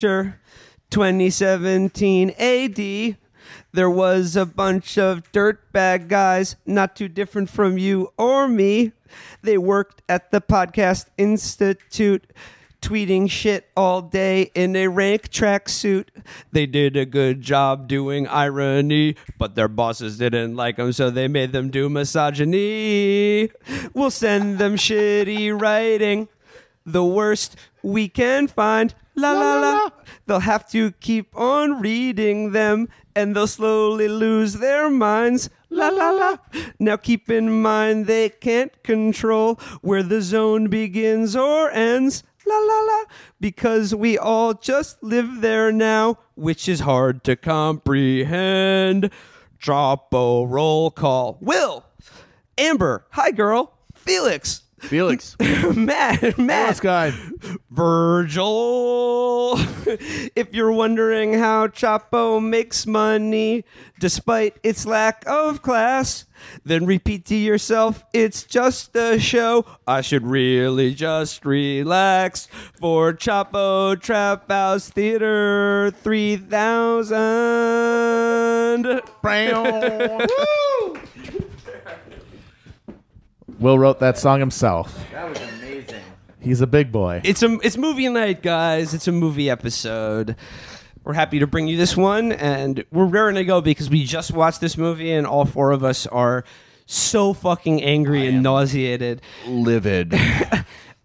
2017 AD, there was a bunch of dirtbag guys, not too different from you or me. They worked at the Podcast Institute, tweeting shit all day in a rank tracksuit. They did a good job doing irony, but their bosses didn't like them, so they made them do misogyny. We'll send them shitty writing, the worst we can find. La la la. They'll have to keep on reading them, and they'll slowly lose their minds. La la la. Now keep in mind they can't control where the zone begins or ends. La la la. Because we all just live there now, which is hard to comprehend. Chapo roll call. Will. Amber. Hi girl. Felix. Matt, guy. Virgil. If you're wondering how Chapo makes money despite its lack of class, then repeat to yourself, it's just a show. I should really just relax for Chapo Trap House Theater 3000. Woo! Will wrote that song himself. That was amazing. He's a big boy. It's movie night, guys. It's a movie episode. We're happy to bring you this one, and we're raring to go because we just watched this movie, and all four of us are so fucking angry and nauseated. Livid.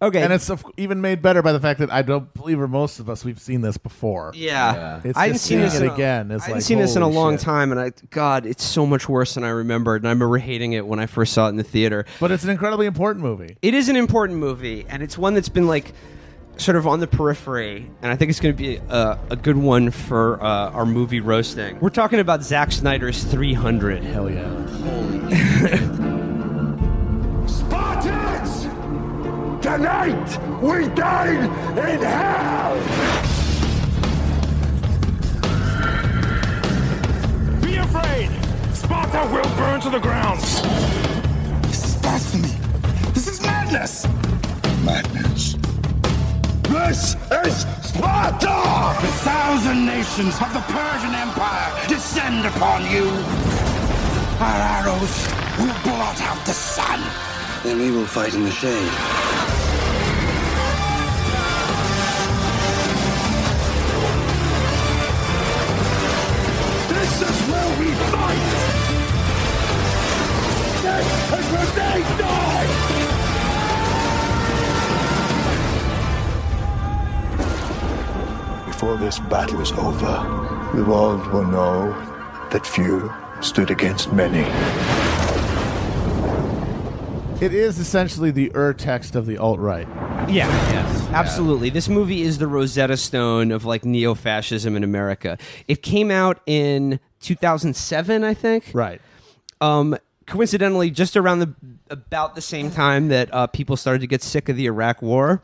Okay. And it's even made better by the fact that I don't believe most of us, we've seen this before. Yeah. It's I hadn't just seen this again. I hadn't seen this in a long time, and God, it's so much worse than I remembered, and I remember hating it when I first saw it in the theater. But it's an incredibly important movie. It is an important movie, and it's one that's been like sort of on the periphery, and I think it's going to be a good one for our movie roasting. We're talking about Zack Snyder's 300. Hell yeah. Spartans! Tonight, we dine in hell! Be afraid! Sparta will burn to the ground! This is blasphemy! This is madness! Madness? This is Sparta! 1,000 nations of the Persian Empire descend upon you! Our arrows will blot out the sun! Then we will fight in the shade. This is where we fight! This is where they die! Before this battle is over, the world will know that few stood against many. It is essentially the text of the alt-right. Yeah, yes, absolutely. This movie is the Rosetta Stone of like neo-fascism in America. It came out in 2007, I think. Right. Coincidentally, just around about the same time that people started to get sick of the Iraq War,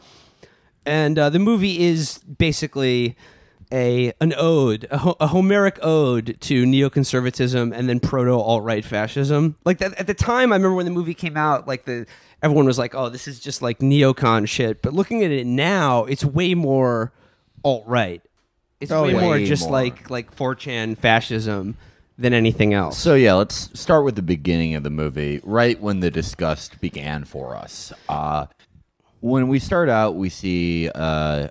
and the movie is basically an ode, a Homeric ode to neoconservatism and then proto-alt-right fascism. Like that, at the time, I remember when the movie came out, like everyone was like, "Oh, this is just like neocon shit." But looking at it now, it's way more alt-right. It's way more just like 4chan fascism than anything else. So yeah, let's start with the beginning of the movie, right when the disgust began for us. When we start out, we see a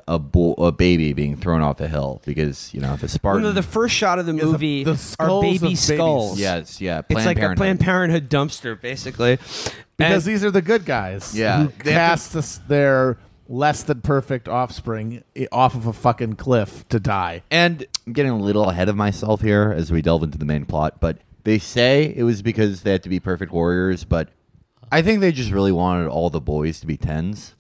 baby being thrown off a hill because, you know, the Spartans... No, the first shot of the movie are baby skulls. Yes, yeah. It's like a Planned Parenthood dumpster, basically. Because these are the good guys. Yeah. Who cast their less than perfect offspring off of a fucking cliff to die. And I'm getting a little ahead of myself here as we delve into the main plot, but they say it was because they had to be perfect warriors, but I think they just really wanted all the boys to be 10s.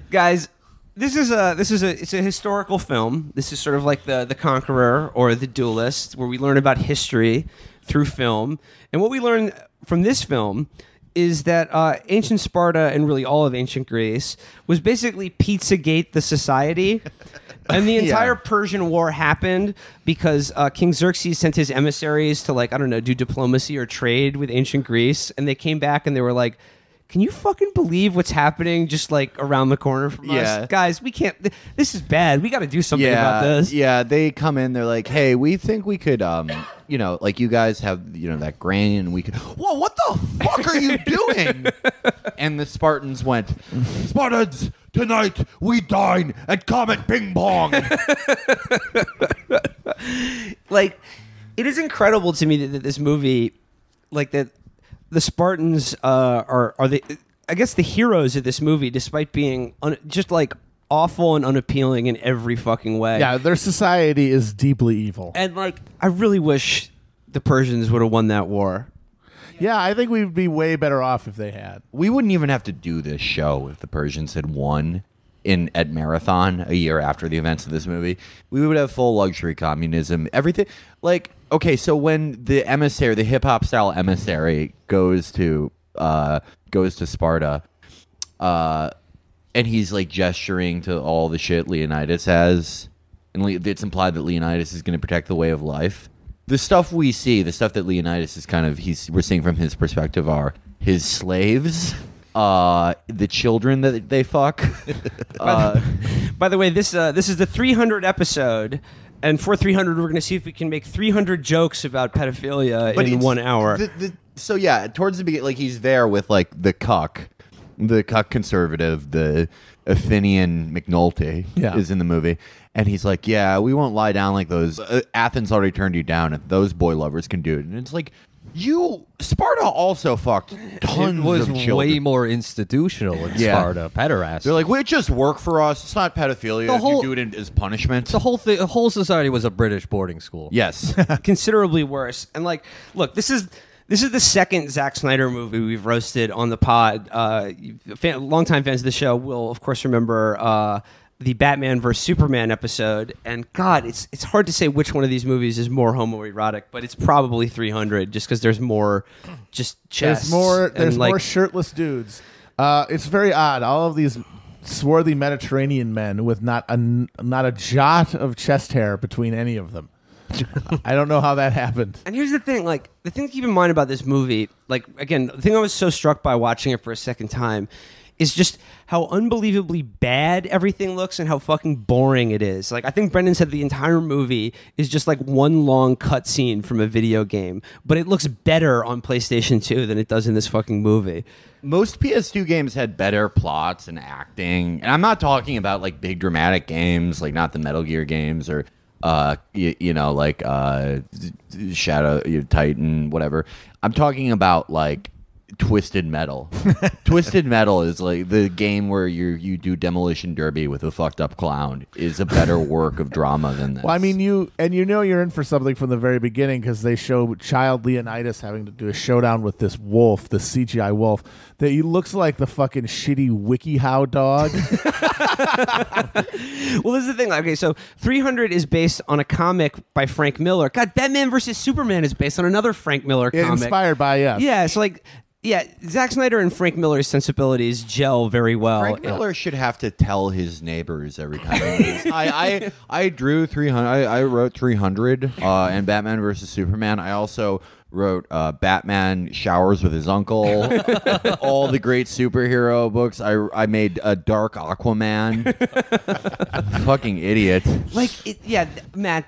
Guys, it's a historical film. This is sort of like the Conqueror or the Duelist, where we learn about history through film. And what we learn from this film is that ancient Sparta and really all of ancient Greece was basically Pizzagate the society. And the entire Persian War happened because King Xerxes sent his emissaries to, like, I don't know, do diplomacy or trade with ancient Greece. And they came back and they were like, can you fucking believe what's happening just like around the corner from us? Guys, we can't. This is bad. We got to do something about this. Yeah, they come in. They're like, hey, we think we could, like you guys have, that grain, and we could. Whoa, what the fuck are you doing? And the Spartans went, Spartans, tonight we dine at Comet Ping Pong. Like, it is incredible to me that this movie, like that, the Spartans are the, I guess, the heroes of this movie, despite being just like awful and unappealing in every fucking way. Yeah, their society is deeply evil. And like, I really wish the Persians would have won that war. Yeah, I think we'd be way better off if they had. We wouldn't even have to do this show if the Persians had won at Marathon a year after the events of this movie. We would have full luxury communism, everything. Like, okay, so when the emissary, the hip hop style emissary, goes to Sparta, and he's like gesturing to all the shit Leonidas has, and it's implied that Leonidas is going to protect the way of life. The stuff we see, the stuff that Leonidas is we're seeing from his perspective are his slaves, the children that they fuck. By the way, this is the 300 episode, and for 300, we're going to see if we can make 300 jokes about pedophilia in 1 hour. So yeah, towards the beginning, like he's there with like the cuck conservative, the Athenian McNulty is in the movie. And he's like, yeah, we won't lie down like those. Athens already turned you down. If those boy lovers can do it. And it's like, Sparta also fucked tons of children. Way more institutional in Sparta. Pederast. They're like, we just work for us. It's not pedophilia. You do it as punishment. The whole society was a British boarding school. Yes. Considerably worse. And like, look, this is the second Zack Snyder movie we've roasted on the pod. Longtime fans of the show will, of course, remember the Batman vs. Superman episode. And God, it's hard to say which one of these movies is more homoerotic, but it's probably 300 just because there's more just chests. There's more shirtless dudes. It's very odd. All of these swarthy Mediterranean men with not a jot of chest hair between any of them. I don't know how that happened. And here's the thing, like, the thing to keep in mind about this movie, like, again, the thing I was so struck by watching it for a second time is just how unbelievably bad everything looks and how fucking boring it is. Like, I think Brendan said the entire movie is just like one long cutscene from a video game, but it looks better on PlayStation 2 than it does in this fucking movie. Most PS2 games had better plots and acting. And I'm not talking about like big dramatic games, like not the Metal Gear games or like Shadow Titan, whatever. I'm talking about like Twisted Metal. Twisted Metal is like the game where you do demolition derby with a fucked up clown is a better work of drama than this. Well, I mean, you're in for something from the very beginning because they show child Leonidas having to do a showdown with this wolf, the CGI wolf, that he looks like the fucking shitty WikiHow dog. Well, this is the thing. Okay, so 300 is based on a comic by Frank Miller. God, Batman vs. Superman is based on another Frank Miller comic. Inspired by, yes. Yeah, it's like... Yeah, Zack Snyder and Frank Miller's sensibilities gel very well. Frank Miller should have to tell his neighbors every time he moves. I drew 300. I wrote 300 and Batman versus Superman. I also wrote Batman showers with his uncle. All the great superhero books. I made a dark Aquaman. Fucking idiot. Matt.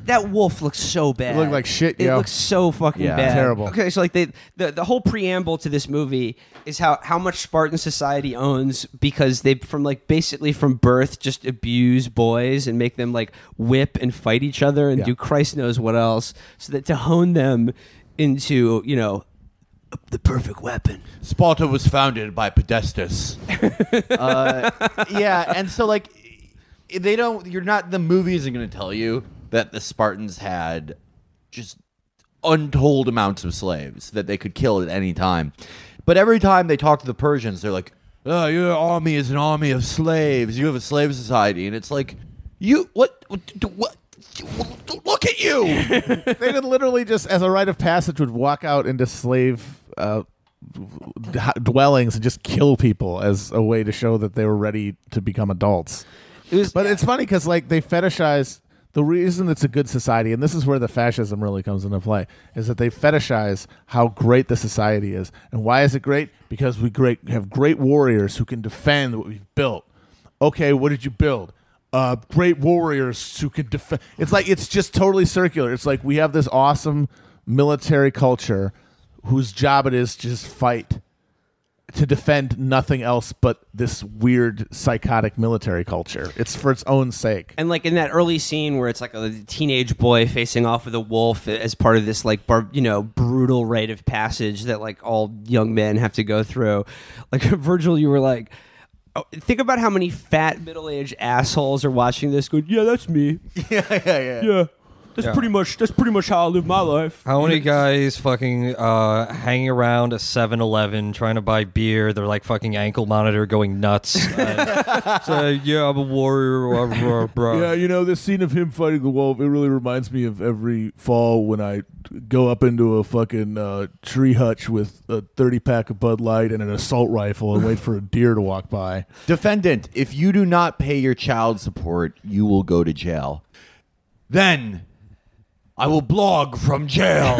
That wolf looks so bad. It looked like shit, It looks so fucking bad. Terrible. Okay, so like the whole preamble to this movie is how much Spartan society owns because they basically from birth just abuse boys and make them like whip and fight each other and do Christ knows what else, so that to hone them into, the perfect weapon. Sparta was founded by Podestus. And so like the movie isn't going to tell you that the Spartans had just untold amounts of slaves that they could kill at any time. But every time they talk to the Persians, they're like, oh, your army is an army of slaves. You have a slave society. And it's like, what? Look at you. They could literally just, as a rite of passage, would walk out into slave dwellings and just kill people as a way to show that they were ready to become adults. But it's funny because like they fetishize The reason it's a good society, and this is where the fascism really comes into play, is that they fetishize how great the society is. And why is it great? Because we have great warriors who can defend what we've built. Okay, what did you build? Great warriors who can defend. It's just totally circular. It's like we have this awesome military culture whose job it is to just fight, to defend nothing else but this weird psychotic military culture. It's for its own sake. And like in that early scene where it's like a teenage boy facing off with a wolf as part of this like brutal rite of passage that like all young men have to go through. Like Virgil, you were like, oh, think about how many fat middle-aged assholes are watching this going, yeah, that's me. Yeah. That's pretty much how I live my life. How many guys fucking hanging around a 7-Eleven trying to buy beer? They're like fucking ankle monitor going nuts. So yeah, I'm a warrior. Bro. Yeah, this scene of him fighting the wolf, it really reminds me of every fall when I go up into a fucking tree hutch with a 30-pack of Bud Light and an assault rifle and wait for a deer to walk by. Defendant, if you do not pay your child support, you will go to jail. Then I will blog from jail.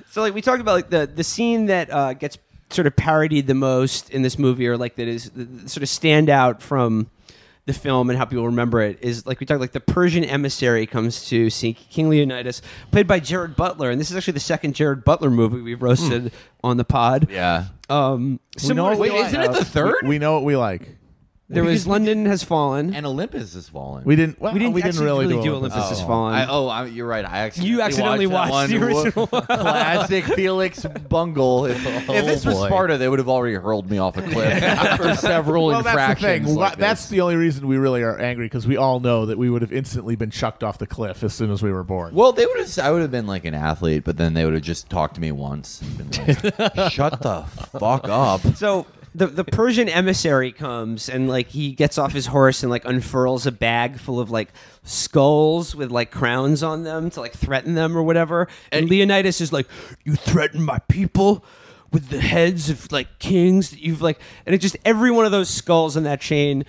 So like we talked about like the scene that gets sort of parodied the most in this movie, or like that is the sort of standout from the film and how people remember it, is like we talked like the Persian emissary comes to see King Leonidas, played by Jared Butler, and this is actually the second Jared Butler movie we've roasted on the pod. Yeah. Isn't it the third? We know what we like. There was London Has Fallen. And Olympus Has Fallen. We didn't really do Olympus Has Fallen. You're right. You accidentally watched the original one. Classic Felix Bungle. If this was Sparta, they would have already hurled me off a cliff for several infractions. That's the thing. That's the only reason we really are angry, because we all know that we would have instantly been chucked off the cliff as soon as we were born. Well, I would have been like an athlete, but then they would have just talked to me once and been like, shut the fuck up. So the Persian emissary comes and like he gets off his horse and like unfurls a bag full of like skulls with like crowns on them to like threaten them or whatever. And Leonidas is like, you threaten my people with the heads of like kings that you've like, and it just every one of those skulls on that chain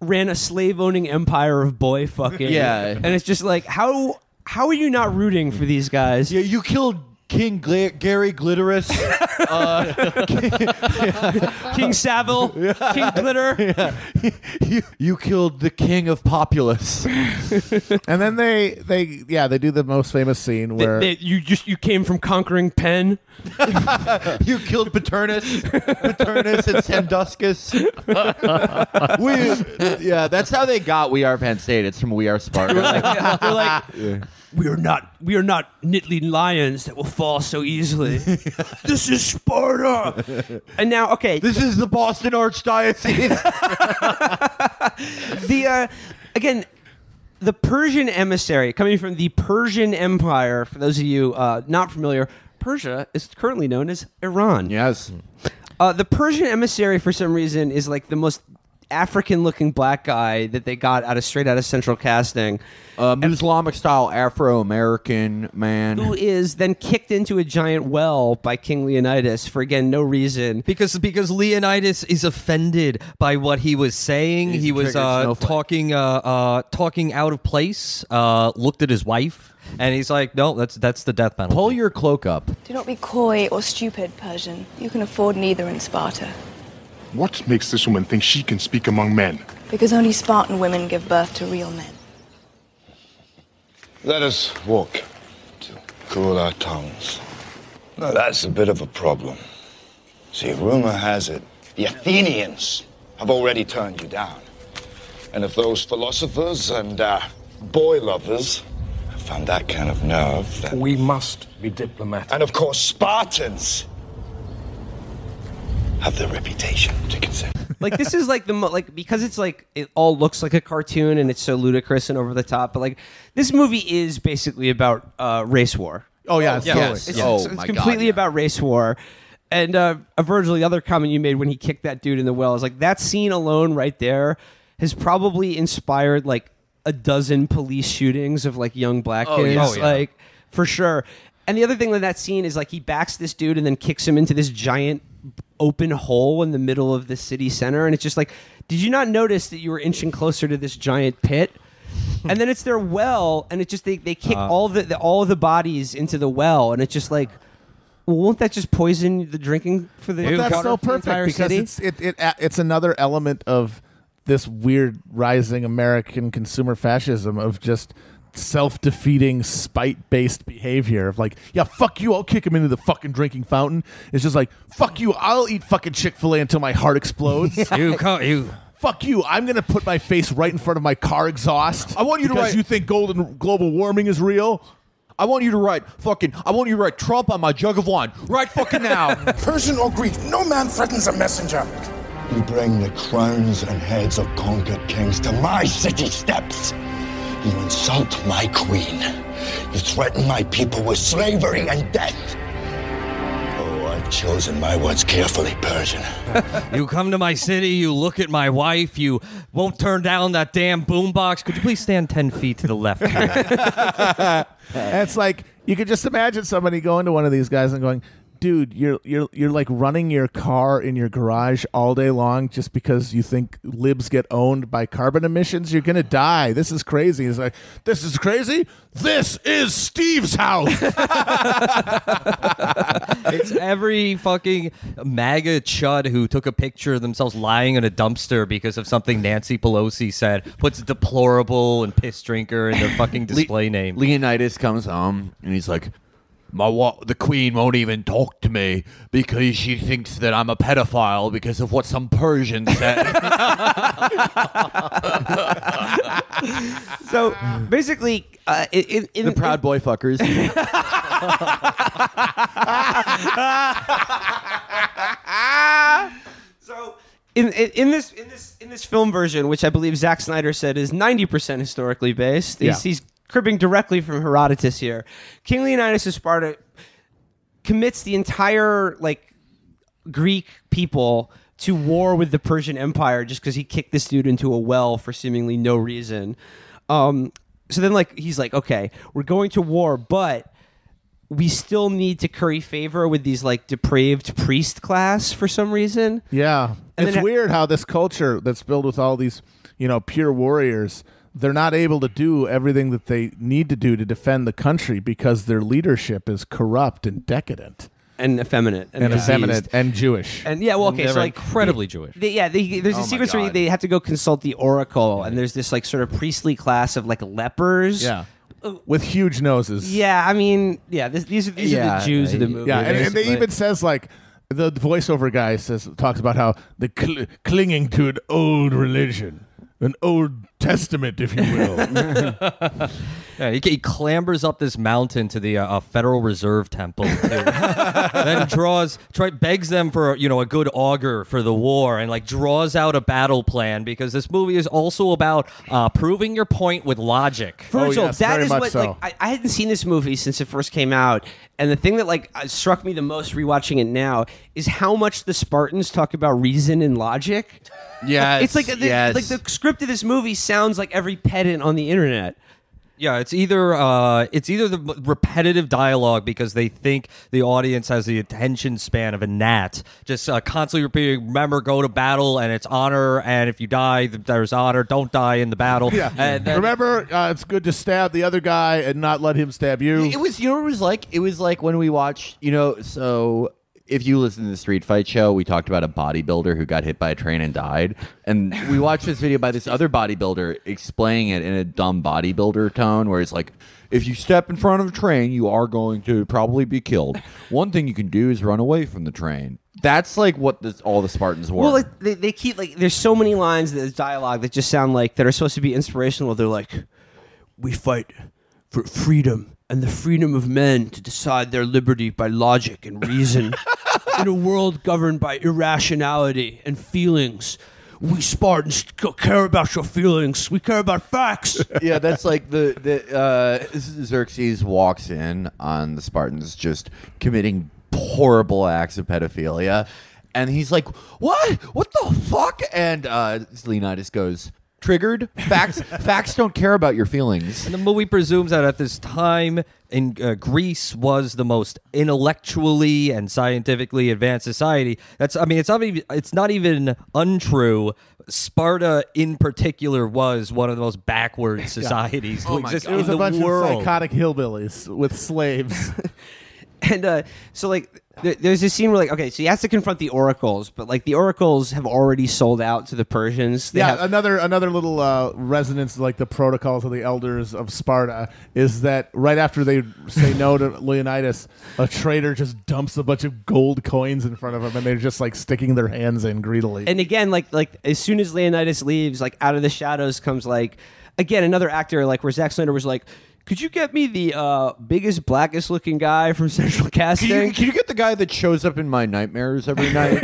ran a slave owning empire of boy fucking. Yeah. And it's just like, how are you not rooting for these guys? Yeah, you killed King Gary Glitterous, King Savile, King Glitter. You killed the king of populace. And then they do the most famous scene where you came from conquering Penn. You killed Paternus and Sanduscus. That's how they got We Are Penn State. It's from We Are Sparta. They're like, we are not Nittling lions that will fall so easily. This is Sparta. And now, okay, this is the Boston Archdiocese. The Persian emissary coming from the Persian Empire. For those of you not familiar, Persia is currently known as Iran. Yes. The Persian emissary, for some reason, is like the most African-looking black guy that they got straight out of Central Casting. Islamic-style Afro-American man. Who is then kicked into a giant well by King Leonidas for, again, no reason. Because Leonidas is offended by what he was saying. He was talking out of place, looked at his wife, and he's like, no, that's the death penalty. Pull your cloak up. Do not be coy or stupid, Persian. You can afford neither in Sparta. What makes this woman think she can speak among men? Because only Spartan women give birth to real men. Let us walk to cool our tongues. Now, that's a bit of a problem. See, rumor has it the Athenians have already turned you down. And if those philosophers and boy lovers have found that kind of nerve, then... We must be diplomatic. And of course, Spartans have their reputation to consider. Like, this is like because it's like it all looks like a cartoon and it's so ludicrous and over the top, but like this movie is basically about race war. Oh yeah, It's completely about race war. And Virgil, the other comment you made when he kicked that dude in the well is like that scene alone right there has probably inspired like a dozen police shootings of like young black kids, like for sure. And the other thing with that scene is like he backs this dude and then kicks him into this giant open hole in the middle of the city center, and it's just like, did you not notice that you were inching closer to this giant pit? And then it's their well, and it just they kick all of the bodies into the well, and it's just like, well, won't that just poison the drinking for the? Well, that's so perfect because city? it's another element of this weird rising American consumer fascism of just self-defeating, spite-based behavior of like, yeah, fuck you, I'll kick him into the fucking drinking fountain. It's just like, fuck you, I'll eat fucking Chick-fil-A until my heart explodes. You. Fuck you, I'm going to put my face right in front of my car exhaust. I want you to because write- you think global warming is real. I want you to write Trump on my jug of wine right fucking now. Persian or Greek, no man threatens a messenger. You bring the crowns and heads of conquered kings to my city steps. You insult my queen. You threaten my people with slavery and death. Oh, I've chosen my words carefully, Persian. You come to my city, you look at my wife, you won't turn down that damn boombox. Could you please stand 10 feet to the left? And it's like, you could just imagine somebody going to one of these guys and going, dude, you're like running your car in your garage all day long just because you think libs get owned by carbon emissions. You're gonna die. This is crazy. It's like, this is crazy. This is Steve's house. It's every fucking MAGA chud who took a picture of themselves lying in a dumpster because of something Nancy Pelosi said, puts deplorable and piss drinker in their fucking display name. Leonidas comes home and he's like, the queen won't even talk to me because she thinks that I'm a pedophile because of what some Persian said. So basically, in the Proud Boy fuckers. So in this film version, which I believe Zack Snyder said is 90% historically based, he's cribbing directly from Herodotus here. King Leonidas of Sparta commits the entire Greek people to war with the Persian Empire just because he kicked this dude into a well for seemingly no reason. So then he's like, okay, we're going to war, but we still need to curry favor with these depraved priest class for some reason. Yeah. And it's then weird how this culture that's filled with all these, pure warriors, they're not able to do everything that they need to do to defend the country because their leadership is corrupt and decadent. And effeminate. And effeminate and Jewish. And okay, they're so incredibly Jewish. There's a sequence where they have to go consult the oracle, and there's this sort of priestly class of lepers. Yeah. With huge noses. Yeah, I mean, these are the Jews of the movie. Yeah, and they even says the voiceover guy talks about how the clinging to an old religion. An Old Testament, if you will. Yeah, he clambers up this mountain to the Federal Reserve Temple, then begs them for a good augur for the war, and draws out a battle plan because this movie is also about proving your point with logic. Virgil, yes, that very is much what so. I hadn't seen this movie since it first came out, and the thing that struck me the most rewatching it now is how much the Spartans talk about reason and logic. Yeah, It's the script of this movie sounds like every pedant on the internet. Yeah, it's either the repetitive dialogue because they think the audience has the attention span of a gnat, just constantly repeating, remember, go to battle, and it's honor, and if you die, there's honor, don't die in the battle. Yeah. And then, Remember, it's good to stab the other guy and not let him stab you. It was like when we watched, so if you listen to the Street Fight show, we talked about a bodybuilder who got hit by a train and died. And we watched this video by this other bodybuilder explaining it in a dumb bodybuilder tone where it's like, if you step in front of a train, you are going to probably be killed. One thing you can do is run away from the train. That's what all the Spartans were. Well, they keep there's so many lines, there's dialogue that just sound that are supposed to be inspirational. They're like, we fight for freedom and the freedom of men to decide their liberty by logic and reason. In a world governed by irrationality and feelings, we Spartans care about your feelings. We care about facts. Yeah, that's like Xerxes walks in on the Spartans just committing horrible acts of pedophilia, and he's like, "What? What the fuck?" And Leonidas goes, triggered. Facts don't care about your feelings. And the movie presumes that at this time in Greece was the most intellectually and scientifically advanced society. It's not even untrue. Sparta, in particular, was one of the most backward societies to exist It was in a the bunch world. of psychotic hillbillies with slaves. And so, like, there's this scene where, like, okay, so he has to confront the oracles, but, like, the oracles have already sold out to the Persians. They have, another little resonance, like the protocols of the elders of Sparta, is that right after they say no to Leonidas, a traitor just dumps a bunch of gold coins in front of them, and they're just, like, sticking their hands in greedily. and again, like as soon as Leonidas leaves, like, out of the shadows comes, like, again, another actor, like, where Zack Snyder was like, could you get me the biggest, blackest looking guy from Central Casting? Can you get the guy that shows up in my nightmares every night?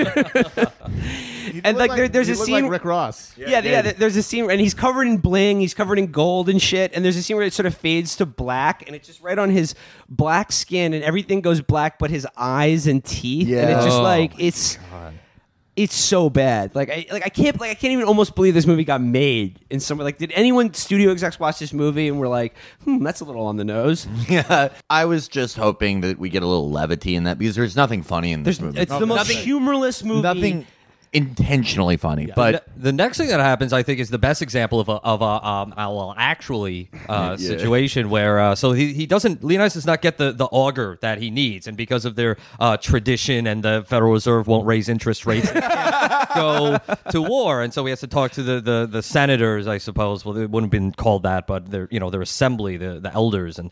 And like there's a scene like Rick Ross. There's a scene, and he's covered in bling, he's covered in gold and shit, and there's a scene where it sort of fades to black, and it's just right on his black skin, and everything goes black but his eyes and teeth, and it's just like it's so bad. I can't even almost believe this movie got made in somewhere. Like, did anyone studio execs watch this movie and were like, that's a little on the nose? Yeah, I was just hoping that we get a little levity in that because there's nothing funny in this movie. It's the most humorless movie. Nothing intentionally funny, but the next thing that happens, I think, is the best example of a situation where Leonidas does not get the auger that he needs, and because of their tradition and the Federal Reserve won't raise interest rates, they can't go to war, and so he has to talk to the senators, I suppose. Well, it wouldn't have been called that, but their assembly, the elders, and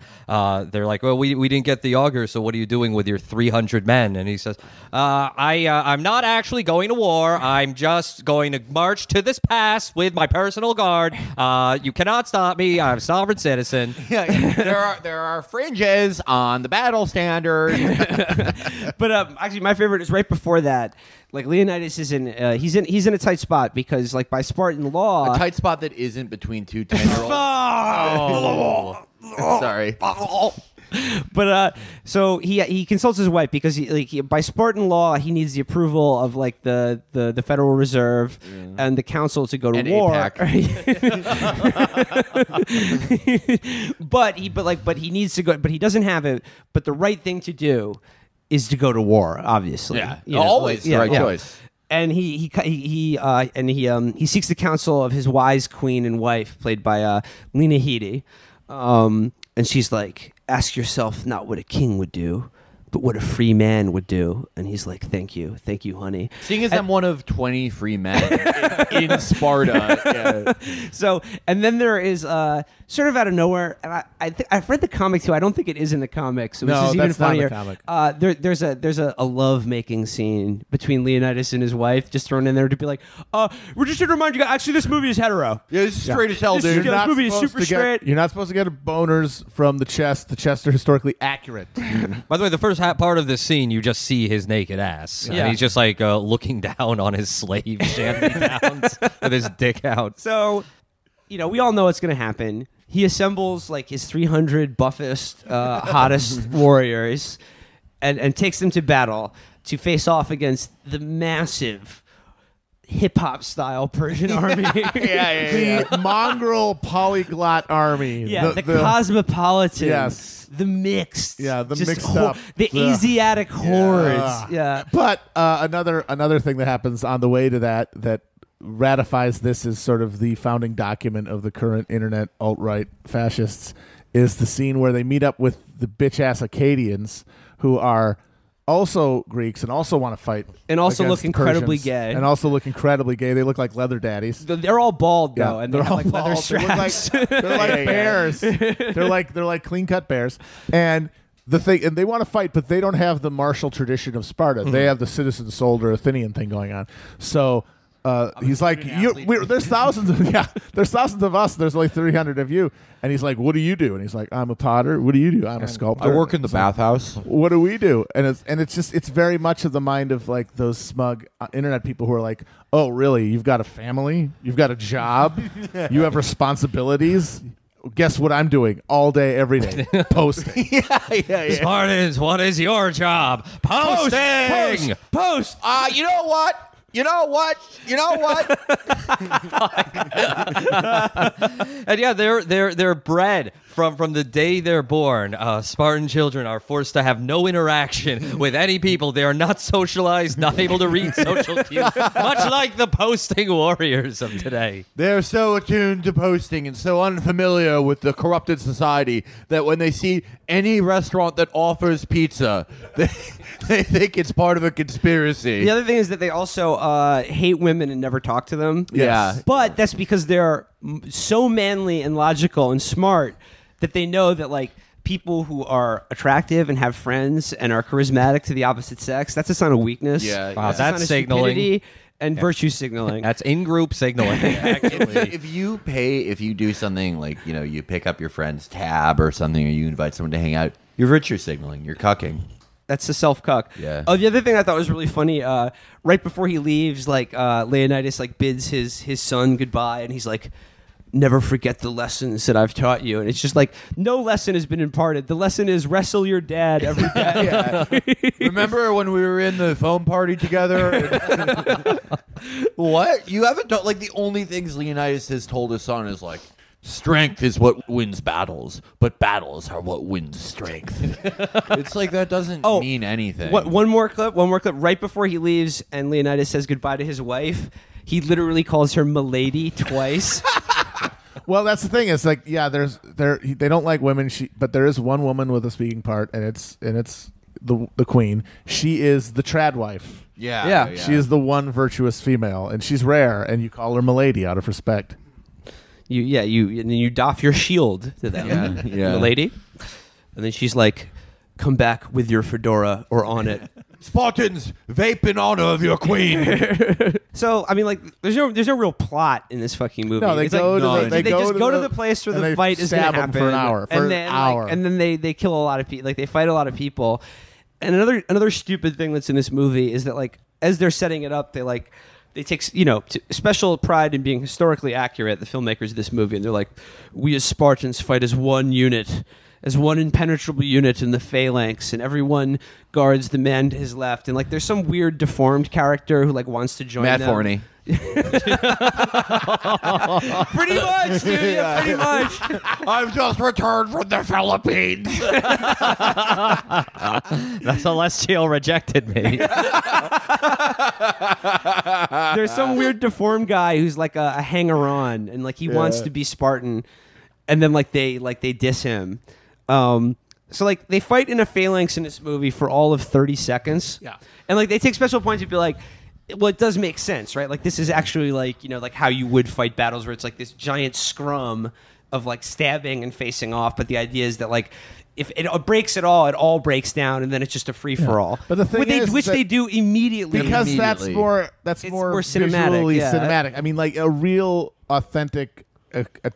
they're like, well, we didn't get the auger, so what are you doing with your 300 men? And he says, I'm not actually going to war. I'm just going to march to this pass with my personal guard. You cannot stop me. I'm a sovereign citizen. there are fringes on the battle standard. But actually, my favorite is right before that. Like, Leonidas is he's in a tight spot because, like, by Spartan law, A tight spot that isn't between two 10-year-olds. Sorry. But so he consults his wife because by Spartan law he needs the approval of, like, the Federal Reserve and the council to go to war. but he needs to go. But he doesn't have it. But the right thing to do is to go to war. Obviously, Always the right choice. And he seeks the counsel of his wise queen and wife, played by Lena Headey. And she's like, ask yourself not what a king would do, but what a free man would do. And he's like, thank you, honey. Seeing as I'm one of 20 free men in Sparta. So, and then there is sort of out of nowhere, and I've read the comic too. I don't think it is in the comics, which is even funnier. Not in the comic. There's a love making scene between Leonidas and his wife, just thrown in there to be like, we're just here to remind you guys. Actually, this movie is hetero. Yeah, this is straight as hell, dude. This movie is super straight. You're not supposed to get boners from the chest. The chests are historically accurate. By the way, the first part of this scene, you just see his naked ass. Yeah. And he's just like looking down on his slave shanty-downs with his dick out. So, we all know what's going to happen. He assembles, like, his 300 buffest, hottest warriors and takes them to battle to face off against the massive hip-hop style Persian army. The mongrel polyglot army. Yeah, the cosmopolitan. Yes. The mixed. Yeah, the just mixed up. The Asiatic hordes. Yeah. But another thing that happens on the way to that ratifies this as sort of the founding document of the current internet alt-right fascists is the scene where they meet up with the bitch-ass Akkadians, who are also Greeks and also want to fight. And also look incredibly Persians, gay. And also look incredibly gay. They look like leather daddies. They're all bald, though, and they're they have, all like, leather bald. straps. They're like bears. They're like clean-cut bears. And they want to fight, but they don't have the martial tradition of Sparta. They have the citizen soldier Athenian thing going on. So he's like, there's thousands of us. There's only 300 of you. And he's like, what do you do? And he's like, I'm a potter. What do you do? I'm a sculptor. I work in the bathhouse. What do we do? And it's very much of the mind of, like, those smug internet people who are like, oh, really? You've got a family? You've got a job? You have responsibilities? Guess what I'm doing all day, every day? Posting. Yeah. Spartans, what is your job? Posting! Post! You know what? You know what? And yeah, they're bred from the day they're born. Spartan children are forced to have no interaction with any people. They are not socialized, not able to read social cues, much like the posting warriors of today. They're so attuned to posting and so unfamiliar with the corrupted society that when they see any restaurant that offers pizza, they think it's part of a conspiracy. The other thing is that they also hate women and never talk to them. Yeah. But that's because they're so manly and logical and smart that they know that, like, people who are attractive and have friends and are charismatic to the opposite sex, that's a sign of weakness. Yeah. Wow, That's a sign that's of signaling. stupidity and virtue signaling. That's in-group signaling, actually. If you do something like, you pick up your friend's tab or something, or you invite someone to hang out, you're virtue signaling. You're cucking. That's the self-cuck. Yeah. Oh, the other thing I thought was really funny, right before he leaves, like, Leonidas, like, bids his son goodbye, and he's like, never forget the lessons that I've taught you. And it's just like, no lesson has been imparted. The lesson is wrestle your dad every day. Remember when we were in the foam party together? What? You haven't told, like, the only things Leonidas has told his son is like, strength is what wins battles, but battles are what wins strength. It's like that doesn't mean anything. One more clip. Right before he leaves and Leonidas says goodbye to his wife, he literally calls her Milady twice. Well, that's the thing. It's like, yeah, they don't like women. But there is one woman with a speaking part, and it's the queen. She is the trad wife. Yeah. She is the one virtuous female, and she's rare. And you call her Milady out of respect. You doff your shield to them, Milady, and then she's like, "Come back with your fedora or on it." Spartans, vape in honor of your queen. So I mean, like, there's no real plot in this fucking movie. No, they It's go like, to they just go to the place where and the they fight is going to stab 'em happen for an hour. and then they kill a lot of people. Like, they fight a lot of people. And another stupid thing that's in this movie is that, like, as they're setting it up, they take special pride in being historically accurate, the filmmakers of this movie, and they're like, we as Spartans fight as one unit, as one impenetrable unit in the phalanx, and everyone guards the man to his left. And, like, there's some weird deformed character who, like, wants to join Matt them. Forney. Pretty much, dude. Yeah, pretty much. I've just returned from the Philippines. The Celestial rejected me. There's some weird deformed guy who's like a hanger-on, and, like, he wants to be Spartan, and then they diss him. So, like, they fight in a phalanx in this movie for all of 30 seconds. Yeah. And, like, they take special points to be like, well, it does make sense, right? Like, this is actually like, like how you would fight battles where it's like this giant scrum of, like, stabbing and facing off. But the idea is that, like, if it breaks at all, it all breaks down, and then it's just a free for all. But the thing which they do immediately, because that's more It's more cinematic, visually yeah. cinematic. I mean, like, a real authentic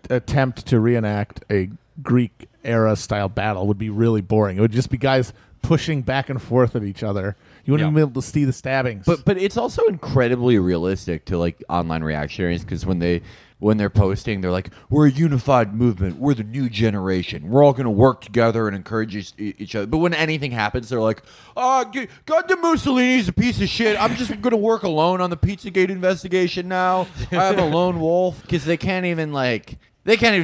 attempt to reenact a Greek era style battle would be really boring. It would just be guys pushing back and forth at each other. You wouldn't even be able to see the stabbings. But it's also incredibly realistic to, like, online reactionaries, because when they're posting, they're like, we're a unified movement. We're the new generation. We're all going to work together and encourage each other. But when anything happens, they're like, goddamn Mussolini's a piece of shit. I'm just going to work alone on the Pizzagate investigation now. I'm a lone wolf. Because they can't even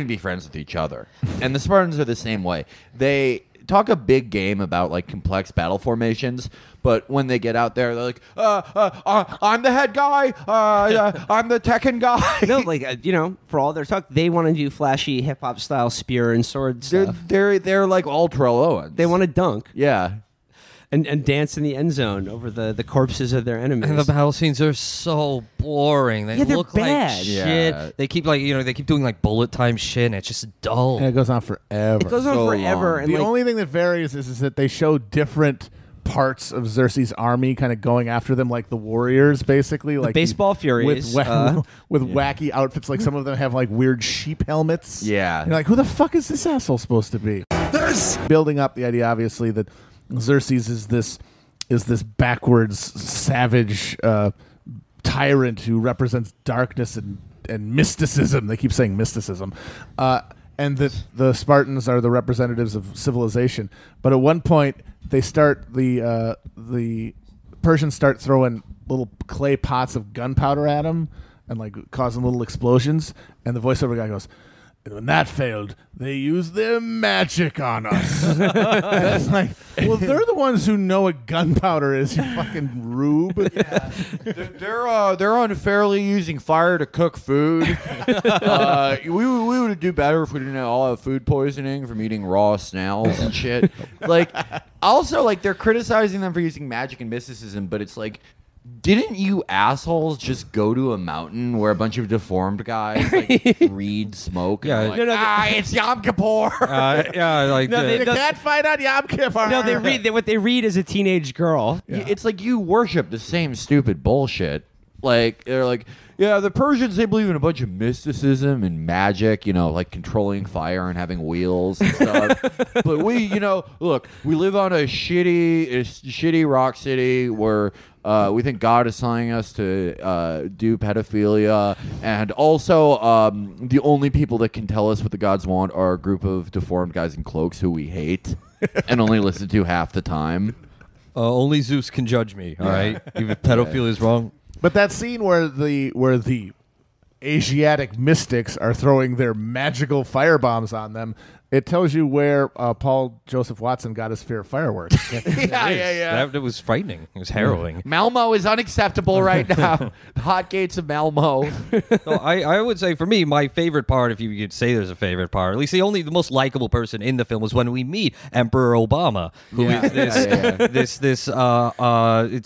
be friends with each other. And the Spartans are the same way. They talk a big game about, like, complex battle formations, but when they get out there, they're like, I'm the head guy, I'm the Tekken guy. No, like, for all their talk, they want to do flashy hip hop style spear and sword stuff. They're like all Terrell Owens. They want to dunk. Yeah. And dance in the end zone over the corpses of their enemies. And the battle scenes are so boring. They they're look bad. like shit. Yeah. They keep doing like bullet time shit, and it's just dull. and it goes on forever. It goes on So forever. long. And The like, only thing that varies is that they show different parts of Xerxes' army kind of going after them, like the warriors, basically, like baseball furies, with wacky outfits. Like, some of them have, like, weird sheep helmets. Yeah. And you're like, who the fuck is this asshole supposed to be? Building up the idea, obviously, that Xerxes is this backwards, savage tyrant who represents darkness and mysticism. They keep saying mysticism. And that the Spartans are the representatives of civilization. But at one point, they start the Persians start throwing little clay pots of gunpowder at him and like causing little explosions. And the voiceover guy goes, "And when that failed, they used their magic on us." And it's like, well, they're the ones who know what gunpowder is, you fucking rube. Yeah. They're unfairly using fire to cook food. We would do better if we didn't all have food poisoning from eating raw snails and shit. Like, also, like, they're criticizing them for using magic and mysticism, but it's like, didn't you assholes just go to a mountain where a bunch of deformed guys like read smoke? Yeah, and like, it's Yom Kippur. Yeah, like You can't fight on Yom Kippur. No, they read what they read as a teenage girl. Yeah. It's like you worship the same stupid bullshit. Like, they're like, yeah, the Persians, they believe in a bunch of mysticism and magic, like controlling fire and having wheels and stuff. But we, look, we live on a shitty rock city where we think God is telling us to do pedophilia. And also, the only people that can tell us what the gods want are a group of deformed guys in cloaks who we hate and only listen to half the time. Only Zeus can judge me, all right? Even if pedophilia is wrong. But that scene where the Asiatic mystics are throwing their magical firebombs on them, it tells you where Paul Joseph Watson got his fear of fireworks. Yeah. That was frightening. It was harrowing. Malmo is unacceptable right now. The hot gates of Malmo. No, I would say for me, my favorite part, if you could say there's a favorite part, at least the most likable person in the film was when we meet Emperor Obama, who is this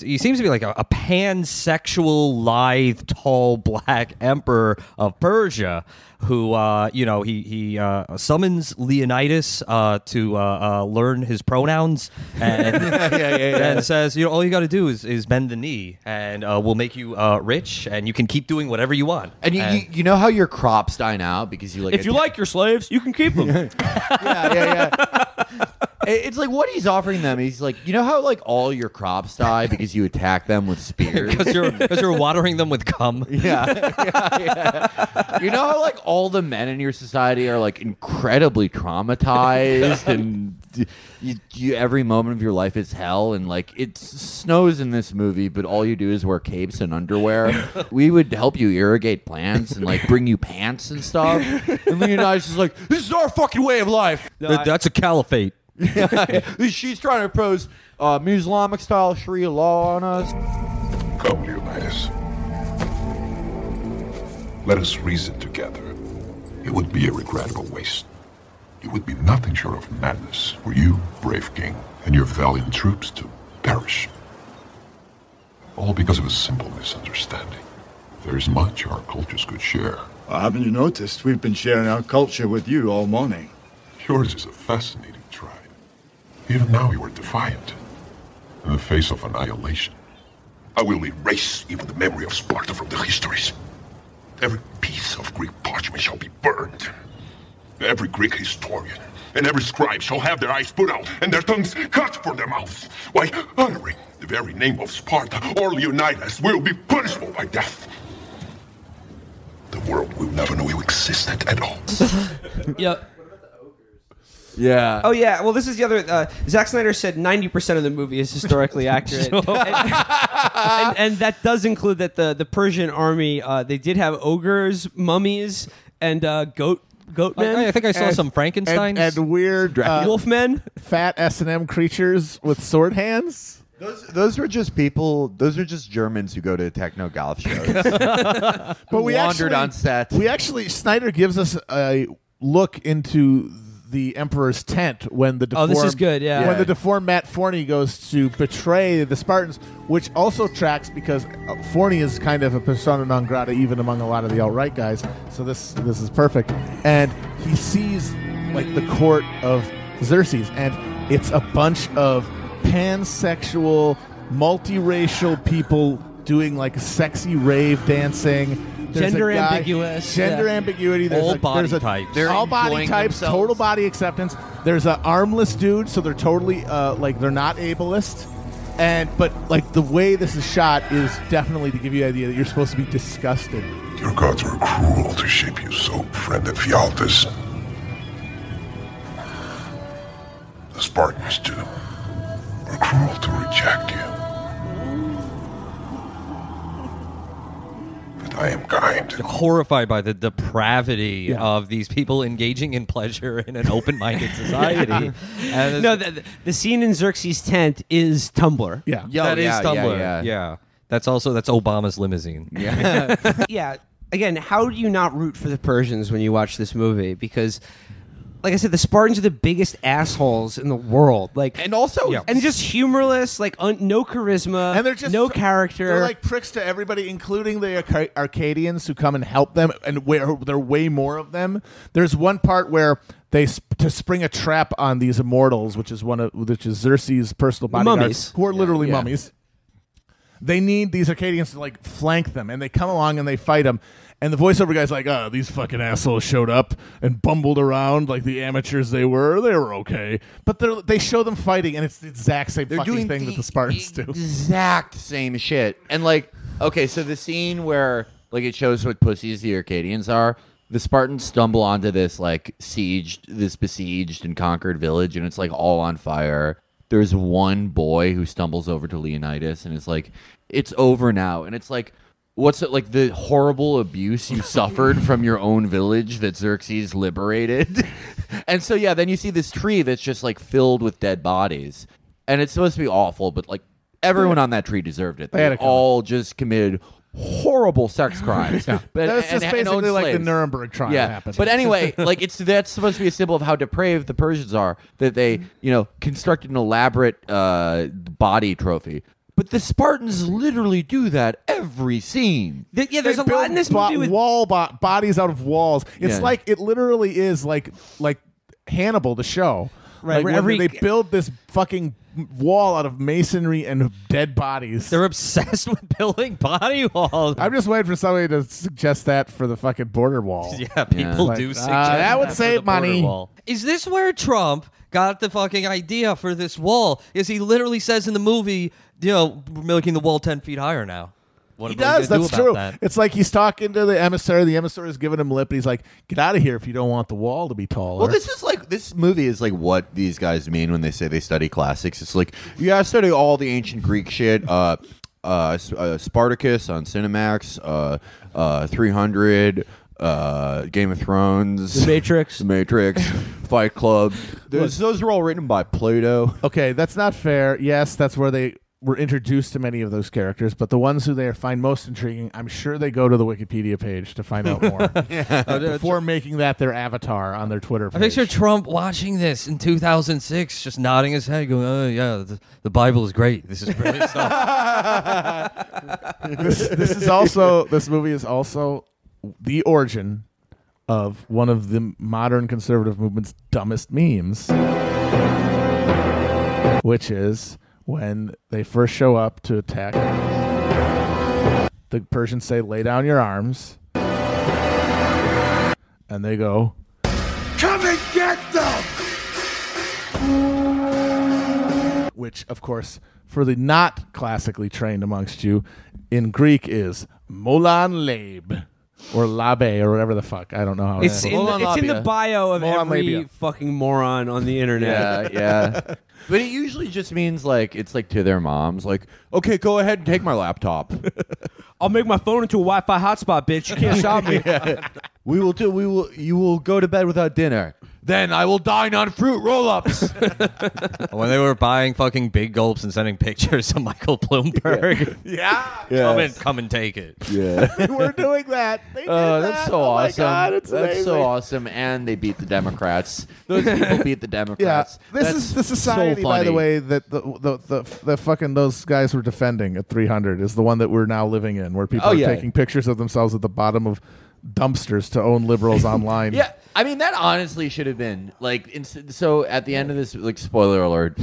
he seems to be like a pansexual, lithe, tall, black emperor of Persia, who he summons Leonidas to learn his pronouns and says, all you got to do is bend the knee and we'll make you rich and you can keep doing whatever you want. And you know how your crops die out because you like if you like your slaves, you can keep them. Yeah. It's like what he's offering them. He's like, you know how like all your crops die because you attack them with spears because you're watering them with cum. Yeah. You know how like all the men in your society are like incredibly traumatized and you every moment of your life is hell, and like it snows in this movie, but all you do is wear capes and underwear. We would help you irrigate plants and like bring you pants and stuff. And Leonidas is like, this is our fucking way of life. That's a caliphate. She's trying to impose Islamic style Sharia law on us. Come, Leonidas. Let us reason together. It would be a regrettable waste. It would be nothing short of madness for you, brave king, and your valiant troops to perish. All because of a simple misunderstanding. There is much our cultures could share. Haven't you noticed? We've been sharing our culture with you all morning. Yours is a fascinating tribe. Even now you are defiant. In the face of annihilation. I will erase even the memory of Sparta from the histories. Every piece of Greek parchment shall be burned. Every Greek historian and every scribe shall have their eyes put out and their tongues cut from their mouths. Why, uttering the very name of Sparta or Leonidas will be punishable by death. The world will never know you existed at all. Yep. Yeah. Oh, yeah. Well, this is the other... Zack Snyder said 90% of the movie is historically accurate. and that does include that the Persian army, they did have ogres, mummies, and goatmen. I think I saw some Frankensteins. And weird wolfmen. Fat S&M creatures with sword hands. Those were just people. Those are just Germans who go to techno golf shows. But we wandered on set. Snyder gives us a look into the Emperor's tent when the deformed, this is good, yeah. When the deformed Matt Forney goes to betray the Spartans, which also tracks because Forney is kind of a persona non grata even among a lot of the alt-right guys. So this is perfect. And he sees like the court of Xerxes, and it's a bunch of pansexual, multiracial people doing like sexy rave dancing. Gender ambiguous. Gender ambiguity. All body types. They're all body types, themselves. Total body acceptance. There's an armless dude, so they're totally like they're not ableist. But like the way this is shot is definitely to give you the idea that you're supposed to be disgusted. Your gods were cruel to shape you so, friend Ephialtes. The Spartans, too, were cruel to reject you. I am kind. Horrified by the depravity of these people engaging in pleasure in an open-minded society. And No, the scene in Xerxes' tent is Tumblr. Yeah. that is Tumblr. Yeah. That's Obama's limousine. Yeah. Yeah. Again, how do you not root for the Persians when you watch this movie? Because, like I said, the Spartans are the biggest assholes in the world. Like, And also, and just humorless, like no charisma, And they're just no character. They're like pricks to everybody, including the Arcadians who come and help them, and where there are way more of them. There's one part where they to spring a trap on these immortals, which is Xerxes' personal bodyguards, Mummies. who are literally mummies. They need these Arcadians to like flank them, and they come along and they fight them. And the voiceover guy's like, "Oh, these fucking assholes showed up and bumbled around like the amateurs they were. They were okay, but they show them fighting, and it's the exact same they're fucking doing thing that the Spartans do. Exact same shit. And like, okay, so the scene where like it shows what pussies the Arcadians are. The Spartans stumble onto this like besieged and conquered village, and it's like all on fire. There's one boy who stumbles over to Leonidas and is like, "It's over now." And it's like, what's it like the horrible abuse you suffered from your own village that Xerxes liberated? And so, yeah, then you see this tree that's just like filled with dead bodies. And it's supposed to be awful, but like everyone on that tree deserved it. They all just committed horrible sex crimes. That's just basically like the Nuremberg trial happened. But anyway, like that's supposed to be a symbol of how depraved the Persians are, that they, constructed an elaborate body trophy. But the Spartans literally do that every scene. There's a lot in this movie with bodies out of walls. It's like it literally is like Hannibal, the show. Right, Like where they build this fucking wall out of masonry and dead bodies. They're obsessed with building body walls. I'm just waiting for somebody to suggest that for the fucking border wall. Yeah, people do suggest that would for save the border money. wall. Is this where Trump got the fucking idea for this wall? Is he literally says in the movie, we're making the wall 10 feet higher now. What He are we gonna does. do That's about true. that? It's like he's talking to the emissary. The emissary is giving him lip, and he's like, "Get out of here if you don't want the wall to be taller." Well, this movie is like what these guys mean when they say they study classics. It's like, you gotta study all the ancient Greek shit. Spartacus on Cinemax, 300, Game of Thrones, The Matrix, Fight Club. Those are all written by Plato. Okay, that's not fair. Yes, that's where they were introduced to many of those characters, but the ones who they find most intriguing, I'm sure they go to the Wikipedia page to find out more before making that their avatar on their Twitter page. I picture Trump watching this in 2006, just nodding his head, going, "Oh yeah, the Bible is great. This is brilliant stuff." This movie is also the origin of one of the modern conservative movement's dumbest memes, which is when they first show up to attack, the Persians say, "Lay down your arms," and they go, Come and get them! which, of course, for the not classically trained amongst you, in Greek is "Molan Lab," or "Labe," or whatever the fuck. I don't know how It's it in, is. it's in the bio of Moron every labia. fucking moron on the internet. Yeah. But it usually just means like it's like to their moms, like, "Okay, go ahead and take my laptop. I'll make my phone into a Wi-Fi hotspot, bitch. You can't stop me. You will go to bed without dinner. Then I will dine on fruit roll-ups." When they were buying fucking big gulps and sending pictures to Michael Bloomberg. Come and take it. Yeah. We're doing that. They did That's that. so Oh my awesome. God, it's That's amazing. so awesome. And they beat the Democrats. Those people beat the Yeah, Democrats. this That's is the society, so by the funny. way, that the fucking those guys were defending at 300 is the one that we're now living in, where people are taking pictures of themselves at the bottom of dumpsters to own liberals online. Yeah, I mean that honestly should have been like. So at the end of this, like, spoiler alert,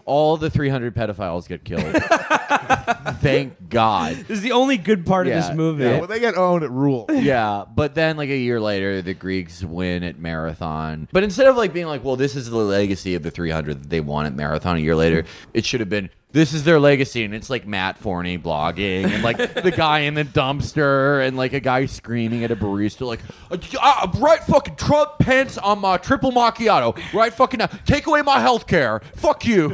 all the 300 pedophiles get killed. Thank God. This is the only good part of this movie. Yeah, when they get owned, it rules. Yeah, but then like a year later, the Greeks win at Marathon. But instead of like being like, well, this is the legacy of the 300 that they won at Marathon a year later, it should have been this is their legacy, and it's like Matt Forney blogging, and like the guy in the dumpster, and like a guy screaming at a barista, like, right fucking Trump Pence on my triple macchiato, right fucking now, take away my health care, fuck you.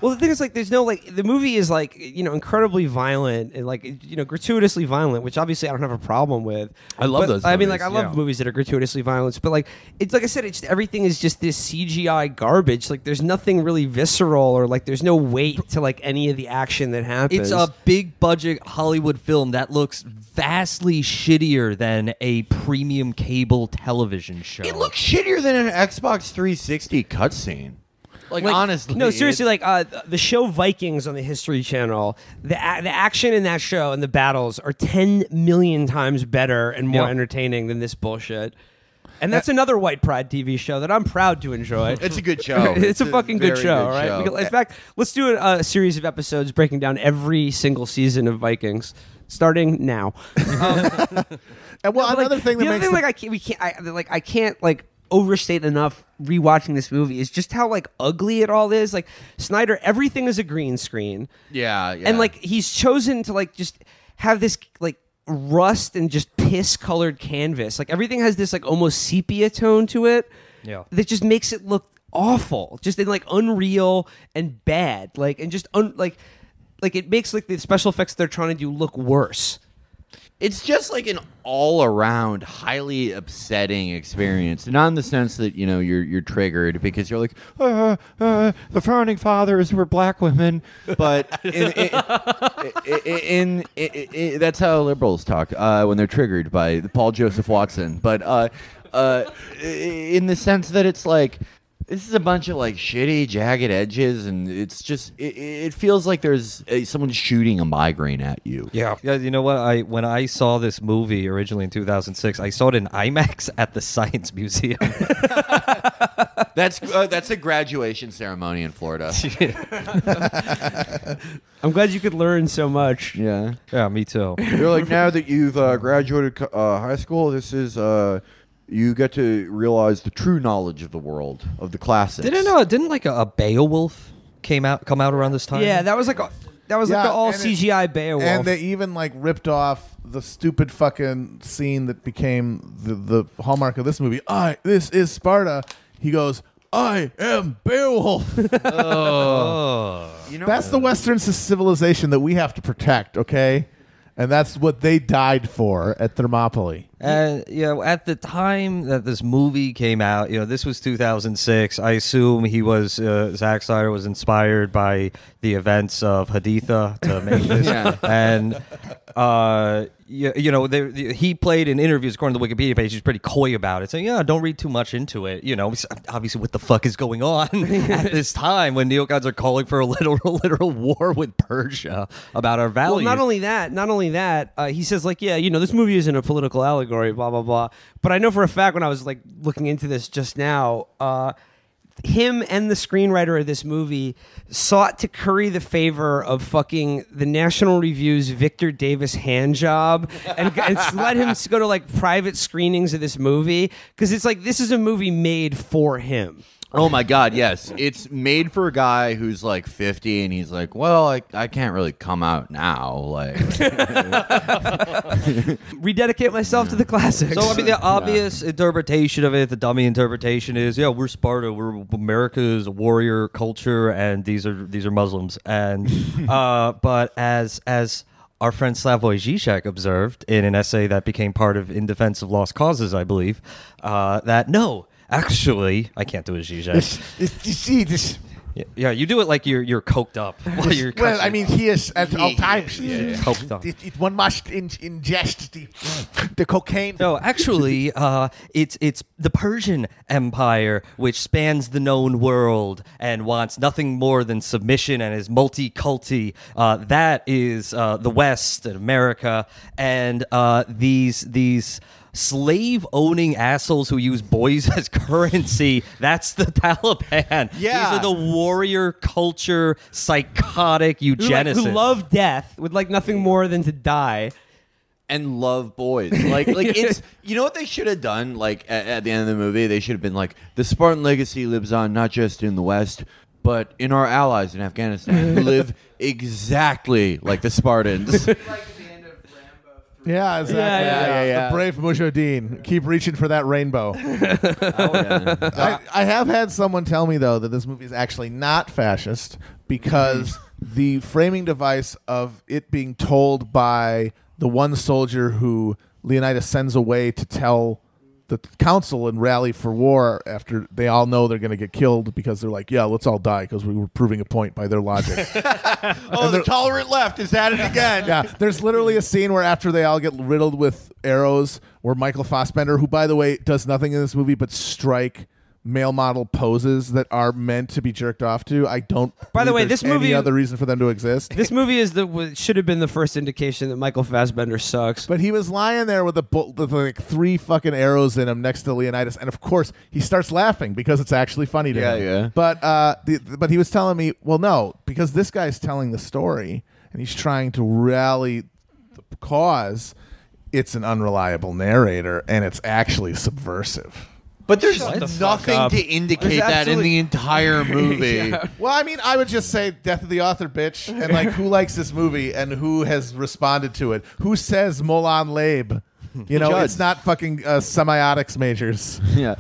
Well, the thing is, like, there's no, like, the movie is, like, you know, incredibly violent and, like, you know, gratuitously violent, which obviously I don't have a problem with. I love those I mean, movies, like, I love movies that are gratuitously violent, but, like, it's like I said, everything is just this CGI garbage. Like, there's nothing really visceral, or, like, there's no weight to, like, any of the action that happens. It's a big budget Hollywood film that looks vastly shittier than a premium cable television show. It looks shittier than an Xbox 360 cutscene. Like, honestly. No, seriously, like, the show Vikings on the History Channel, the action in that show and the battles are 10 million times better and more entertaining than this bullshit. And that's another white pride TV show that I'm proud to enjoy. It's a good show. It's a fucking good show, good right? show. In fact, let's do a series of episodes breaking down every single season of Vikings, starting now. And well, another thing that the other makes thing, I can't like overstate enough rewatching this movie is just how like ugly it all is. Like Snyder, everything is a green screen. Yeah. And like he's chosen to like just have this like rust and just piss colored canvas. Like everything has this like almost sepia tone to it. Yeah. That just makes it look awful. Just in like unreal and bad. Like and just like it makes like the special effects they're trying to do look worse. It's just like an all-around, highly upsetting experience. Not in the sense that, you know, you're triggered because you're like, the founding fathers were black women. But that's how liberals talk when they're triggered by Paul Joseph Watson. But in the sense that it's like, this is a bunch of like shitty, jagged edges, and it's just it feels like there's someone shooting a migraine at you. Yeah, you know what? When I saw this movie originally in 2006, I saw it in IMAX at the Science Museum. That's a graduation ceremony in Florida. I'm glad you could learn so much. Yeah, me too. They're like, now that you've graduated high school, this is you get to realize the true knowledge of the world, of the classics. Didn't like a Beowulf come out around this time? Yeah, that was like the all CGI Beowulf. And they even like ripped off the stupid fucking scene that became the hallmark of this movie. This is Sparta. He goes, I am Beowulf. You know, That's the Western civilization that we have to protect, okay? And that's what they died for at Thermopylae. And at the time that this movie came out, this was 2006. I assume Zack Snyder was inspired by the events of Haditha to make this. And he played in interviews, according to the Wikipedia page, he's pretty coy about it, saying, don't read too much into it. Obviously, what the fuck is going on at this time when neocons are calling for a literal war with Persia about our values? Well, not only that, he says, like, this movie isn't a political allegory, blah, blah, blah. But I know for a fact when I was, like, looking into this just now, him and the screenwriter of this movie sought to curry the favor of fucking the National Review's Victor Davis hand job and let him go to like private screenings of this movie because it's like this is a movie made for him. Oh my God, yes. It's made for a guy who's like 50 and he's like, well, I can't really come out now. Like, rededicate myself to the classics. So, I mean, the obvious interpretation of it, the dummy interpretation is, we're Sparta. America's warrior culture, and these are Muslims. And but as our friend Slavoj Žižek observed in an essay that became part of In Defense of Lost Causes, I believe, that no. Actually, I can't do a Zizek. Yeah, you do it like you're coked up. Well, I mean, he is at all times coked up. One must ingest the cocaine. No, actually, it's the Persian Empire, which spans the known world and wants nothing more than submission and is multi-culti. That is the West and America, and these slave-owning assholes who use boys as currency. That's the Taliban. Yeah. These are the warrior culture, psychotic eugenicists. Who love death, would like nothing more than to die. And love boys. Like it's, you know what they should have done? Like at the end of the movie, they should have been like, the Spartan legacy lives on not just in the West, but in our allies in Afghanistan who live exactly like the Spartans. Yeah, exactly. Yeah. The brave Mujahideen. Keep reaching for that rainbow. I have had someone tell me, though, that this movie is actually not fascist because the framing device of it being told by the one soldier who Leonidas sends away to tell the council and rally for war after they all know they're going to get killed because they're like, yeah, let's all die because we were proving a point by their logic. The tolerant left is at it again. Yeah, there's literally a scene where after they all get riddled with arrows, where Michael Fassbender, who by the way does nothing in this movie but strike male model poses that are meant to be jerked off to. I don't. By the way, this movie, any other reason for them to exist. This movie should have been the first indication that Michael Fassbender sucks. But he was lying there with with like 3 fucking arrows in him next to Leonidas, and of course he starts laughing because it's actually funny to him. Yeah. But he was telling me, well, no, because this guy's telling the story and he's trying to rally the cause. It's an unreliable narrator, and it's actually subversive. But there's nothing to indicate that in the entire movie. Yeah. Well, I mean, I would just say death of the author, bitch. And like, who likes this movie and who has responded to it? Who says Molan Labe? You know, it's not fucking semiotics majors. Yeah.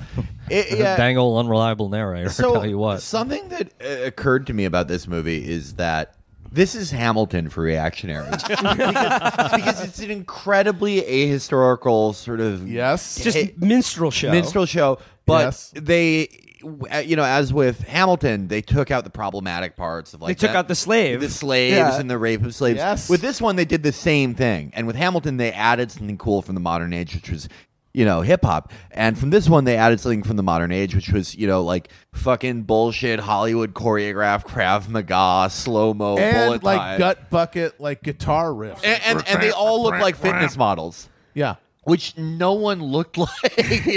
Dang old unreliable narrator, So tell you what. something that occurred to me about this movie is that this is Hamilton for reactionaries. because it's an incredibly ahistorical sort of... Yes. Just minstrel show. Minstrel show. But Yes. they, as with Hamilton, they took out the problematic parts of like They took out the slave. The slaves Yeah. and the rape of slaves. Yes. With this one, they did the same thing. And with Hamilton, they added something cool from the modern age, which was... hip hop. And from this one, they added something from the modern age, which was, like fucking bullshit Hollywood choreographed Krav Maga, slow-mo, And bullet like time. gut bucket, like guitar riffs. And they all look like fitness models, Yeah. which no one looked like,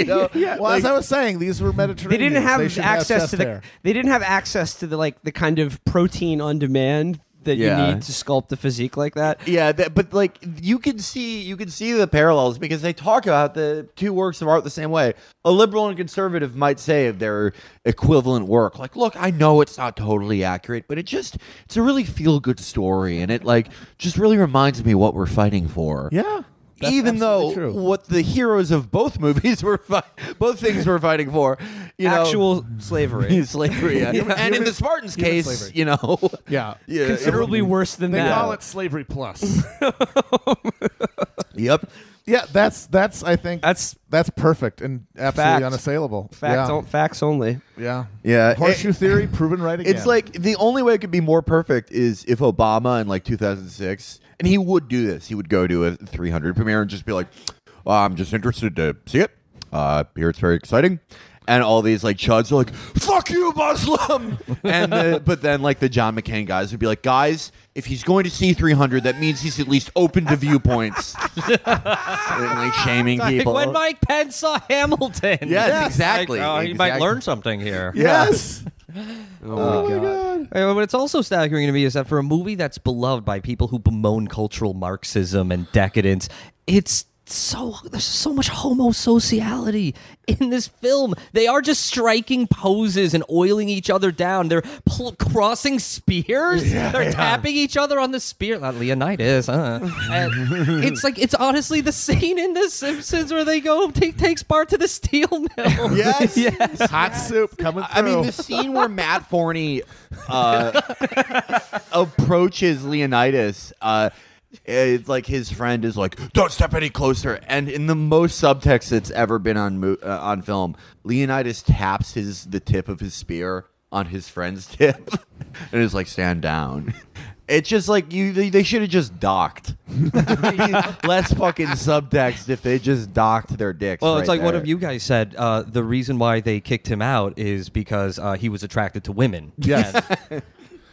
Well, as I was saying, these were Mediterranean. They didn't have should access to chest hair. They didn't have access to the kind of protein on demand that you need to sculpt the physique like that. Yeah, but like you can see the parallels because they talk about the two works of art the same way. A liberal and conservative might say of their equivalent work, like, look, I know it's not totally accurate, but it's a really feel good story, and it like just really reminds me what we're fighting for. Yeah. That's Even though absolutely true. what the heroes of both movies both things were fighting for, Actual slavery. slavery, and in the Spartans' case, slavery. Yeah. Considerably worse than They that. call it slavery plus. Yep. Yeah, that's I think That's perfect and absolutely Fact. unassailable. facts only. Yeah. Yeah. Horseshoe theory proven right again. It's like the only way it could be more perfect is if Obama in like 2006, and he would do this. He would go to a 300 premiere and just be like, I'm just interested to see it. Here it's very exciting. And all these like chuds are like, fuck you, Muslim. And but then like the John McCain guys would be like, guys, if he's going to see 300, that means he's at least open to viewpoints. And like shaming people. Like when Mike Pence saw Hamilton. Yes, exactly. Like, he might learn something here. yes. Oh my god. What it's also staggering to me is that for a movie that's beloved by people who bemoan cultural Marxism and decadence, there's so much homosociality in this film. They are just striking poses and oiling each other down. They're crossing spears. They're tapping each other on the spear. Not Leonidas, And it's honestly the scene in The Simpsons where they go take Bart to the steel mill. Yes. Hot soup coming through. I mean, the scene where Matt Forney approaches Leonidas, it's like his friend is like, "Don't step any closer." And in the most subtext that's ever been on film, Leonidas taps the tip of his spear on his friend's tip, and is like, "Stand down." It's just like they should have just docked. Less fucking subtext if they just docked their dicks. Well, it's right like one there. of you guys said. The reason why they kicked him out is because he was attracted to women. yes.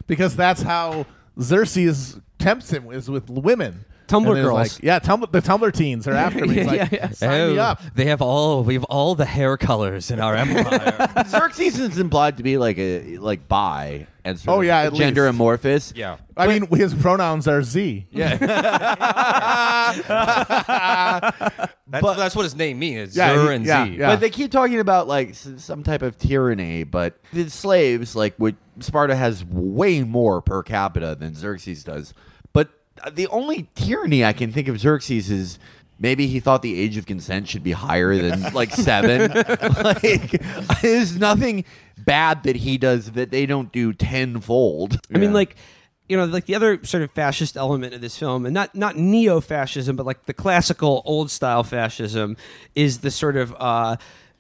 Because that's how Xerxes tempts him, is with women. Tumblr And there's girls. Like, the Tumblr teens are after me. He's like, sign me up. We have all the hair colors in our empire. Xerxes is implied to be like bi, and sort at of gender least. amorphous. Yeah. I mean, his pronouns are Z. Yeah. That's what his name means. Yeah, Zur and yeah, Z. yeah. But they keep talking about like some type of tyranny, but the slaves, like what Sparta has way more per capita than Xerxes does. But the only tyranny I can think of Xerxes is maybe he thought the age of consent should be higher than like 7. Like, there's nothing bad that he does that they don't do tenfold. I mean, like, you know, like the other sort of fascist element of this film, and not neo-fascism, but like the classical old-style fascism, is the sort of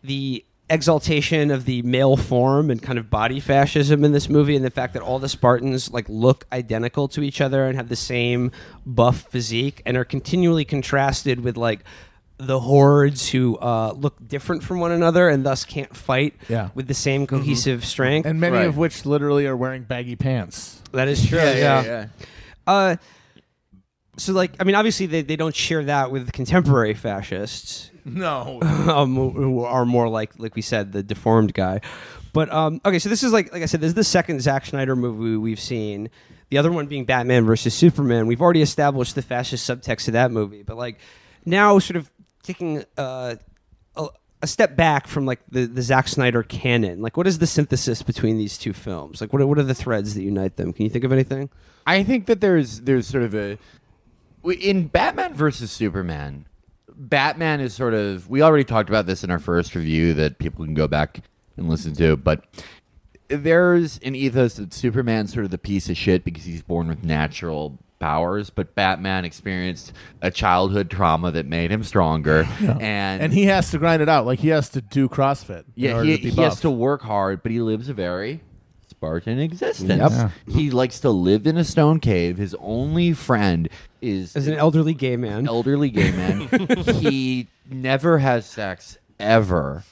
the exaltation of the male form and kind of body fascism in this movie, and the fact that all the Spartans like look identical to each other and have the same buff physique and are continually contrasted with like the hordes who look different from one another and thus can't fight with the same cohesive strength. And many of which literally are wearing baggy pants. That is true. Yeah. So, like, I mean, obviously they don't share that with contemporary fascists. No. Who are more like we said, the deformed guy. But okay, so this is like I said, this is the second Zack Snyder movie we've seen. The other one being Batman versus Superman. We've already established the fascist subtext of that movie, but like now, sort of taking a step back from like the Zack Snyder canon. Like, what is the synthesis between these two films? Like, what are the threads that unite them? Can you think of anything? I think that there's sort of in Batman versus Superman, Batman is sort of, we already talked about this in our first review that people can go back and listen to, but there's an ethos that Superman's sort of the piece of shit because he's born with natural powers, but Batman experienced a childhood trauma that made him stronger, and he has to grind it out. Like, he has to do CrossFit. Yeah, he has to work hard, but he lives a very Spartan existence. Yep. Yeah. He likes to live in a stone cave. His only friend is an elderly gay man. He never has sex ever.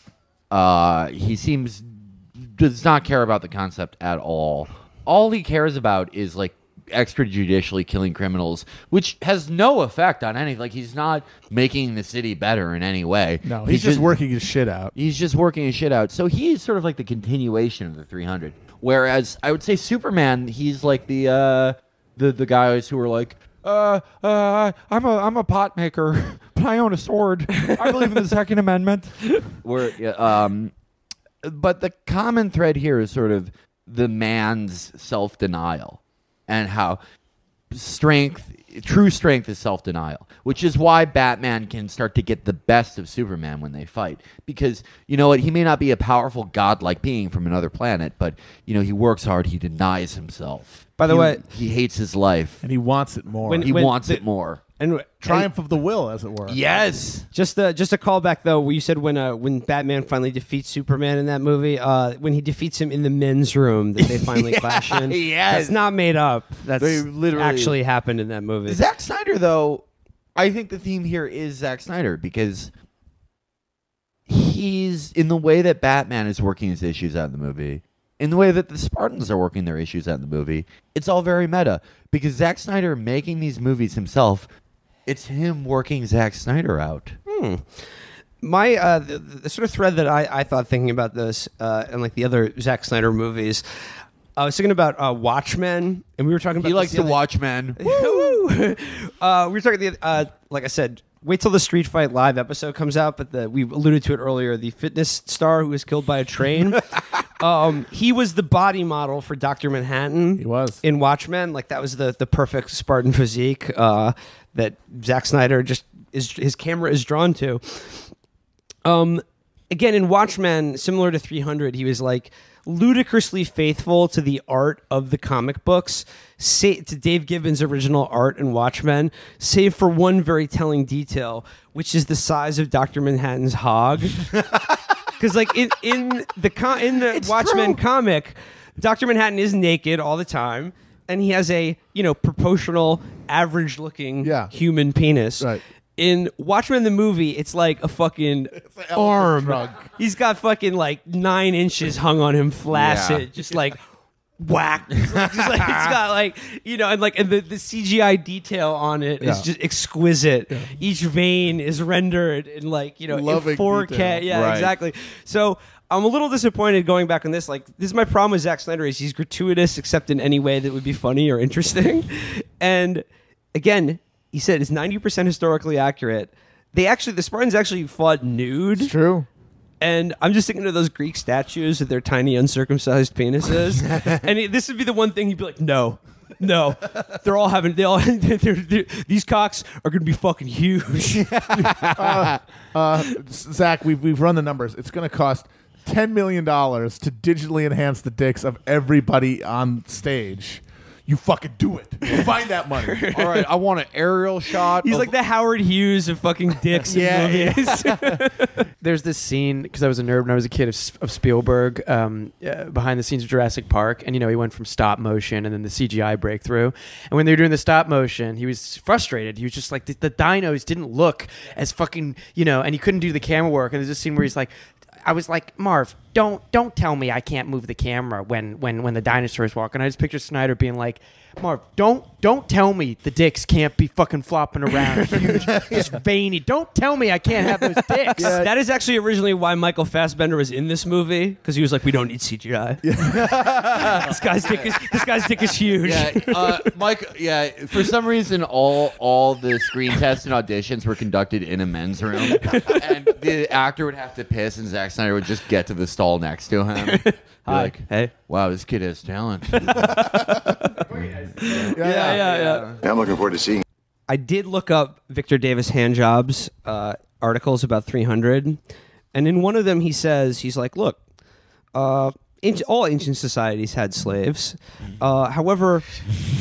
He does not care about the concept at all. All he cares about is like extrajudicially killing criminals, which has no effect on anything. Like, he's not making the city better in any way. No, he's just working his shit out. He's just working his shit out. So he's sort of like the continuation of the 300. Whereas I would say Superman, he's like the guys who are like, I'm a pot maker, but I own a sword. I believe in the Second Amendment. But the common thread here is sort of the man's self-denial and how true strength is self-denial, which is why Batman can start to get the best of Superman when they fight. Because, you know what, he may not be a powerful godlike being from another planet, but, you know, he works hard, he denies himself. By the way, he hates his life. And he wants it more. He wants it more. And Triumph of the will, as it were. Yes. Just a callback though. You said when Batman finally defeats Superman in that movie, when he defeats him in the men's room that they finally clash in. Yes. That's not made up. That's literally actually happened in that movie. Zack Snyder, though, I think the theme here is Zack Snyder because he's in the way that Batman is working his issues out in the movie. In the way that the Spartans are working their issues out in the movie, it's all very meta. Because Zack Snyder making these movies himself, it's him working Zack Snyder out. My the sort of thread that I thought thinking about this and like the other Zack Snyder movies, I was thinking about Watchmen, and we were talking about. He likes to watch men. Woo! We were talking like I said. Wait till the Street Fight Live episode comes out, but we alluded to it earlier. The fitness star who was killed by a train, he was the body model for Dr. Manhattan. He was. In Watchmen. Like, that was the perfect Spartan physique that Zack Snyder his camera is drawn to. Again, in Watchmen, similar to 300, he was like ludicrously faithful to the art of the comic books, to Dave Gibbons' original art in Watchmen, save for one very telling detail, which is the size of Dr. Manhattan's hog. Because like in the Watchmen comic, Dr. Manhattan is naked all the time, and he has a proportional, average-looking human penis. Right. In Watchmen the movie, it's like a fucking arm. Drug. He's got fucking like 9 inches hung on him, flaccid, just like whack. Just like, it's got like, and the CGI detail on it is just exquisite. Yeah. Each vein is rendered in like, in 4K. Detail. Yeah, Right. exactly. So I'm a little disappointed going back on this. Like, this is my problem with Zack Snyder is he's gratuitous except in any way that would be funny or interesting. And again, he said it's 90% historically accurate. The Spartans actually fought nude. It's true. And I'm just thinking of those Greek statues with their tiny uncircumcised penises. And this would be the one thing he'd be like, no. These cocks are going to be fucking huge. Zach, we've run the numbers. It's going to cost $10 million to digitally enhance the dicks of everybody on stage. You fucking do it. Find that money. All right, I want an aerial shot. He's like the Howard Hughes of fucking dicks in movies. There's this scene, because I was a nerd when I was a kid, of Spielberg behind the scenes of Jurassic Park. And, he went from stop motion and then the CGI breakthrough. And when they were doing the stop motion, he was frustrated. He was just like, the dinos didn't look as fucking, and he couldn't do the camera work. And there's this scene where he's like, I was like, Marv, don't tell me I can't move the camera when the dinosaurs walk. And I just picture Snyder being like, Marv, don't tell me the dicks can't be fucking flopping around huge, just veiny. Don't tell me I can't have those dicks. Yeah. That is actually originally why Michael Fassbender was in this movie, because he was like, we don't need CGI. This guy's dick is huge. Yeah, Mike. Yeah, for some reason, all the screen tests and auditions were conducted in a men's room, and the actor would have to piss, and Zack Snyder would just get to the stall next to him. Hi. Like, hey, wow, this kid has talent. Yeah. I'm looking forward to seeing. I did look up Victor Davis Handjob's articles about 300, and in one of them he says, he's like, look, all ancient societies had slaves. However,